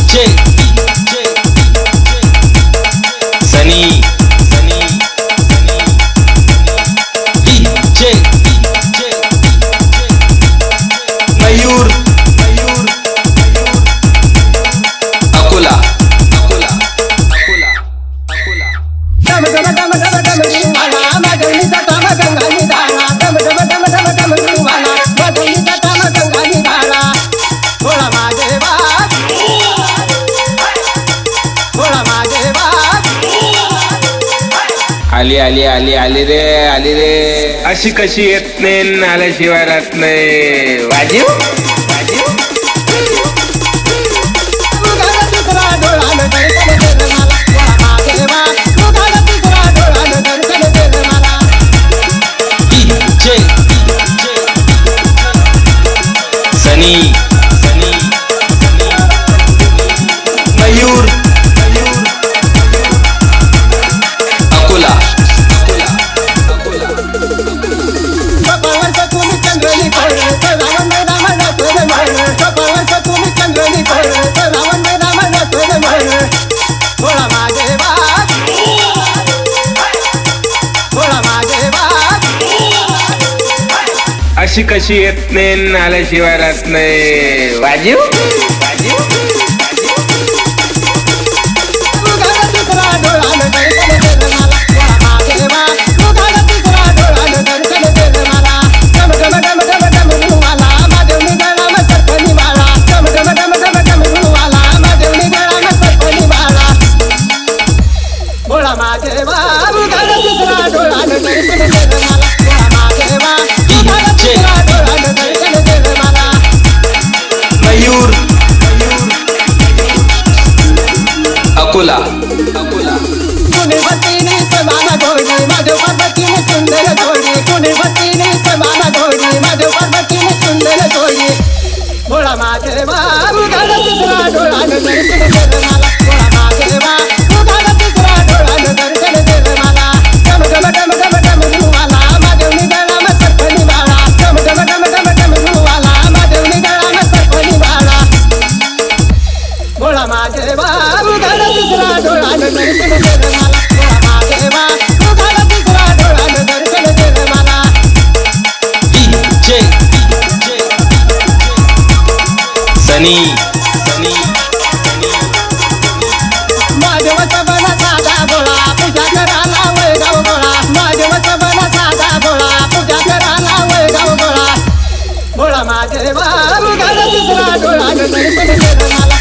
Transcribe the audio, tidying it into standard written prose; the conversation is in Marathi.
DJ सनी DJ मयूर अकोला आली आली आली आली रे अशी कशी येत नाही आल्याशिवाय राहत नाही वाजीव सनी मयूर अकोला अशी कशी येत नाही आल्याशिवाय राहत नाही वाजीव मयूर अकोला कुणी बत्तीने समाना घोडी माझ्या पर्वतीने सुंदर घोडी कुणी बत्तीने समाना घोडी माझ्या पर्वतीने सुंदर घोडी बोळा माझे बाबू गाला तिसरा डोळा दर्शन दे मला बोळा माझे बाबू गाला तिसरा डोळा दर्शन दे मला डम डम डम डम डम रुवाला माझ्यावनी गळा म सरपणी बाळा डम डम डम डम डम रुवाला माझ्यावनी गळा म सरपणी बाळा बोळा माझे बाबू गाला तिसरा डोळा दर्शन दे मला बोळा माझे बाबू गाला तिसरा डोळा दर्शन दे मला DJ सनी माझ्या वसबला साधा बोळा पूजा करायला वळगाव गोळा माझ्या वसबला साधा बोळा पूजा करायला वळगाव गोळा बोळा माझे बाबू गाला तिसरा डोळा दर्शन दे मला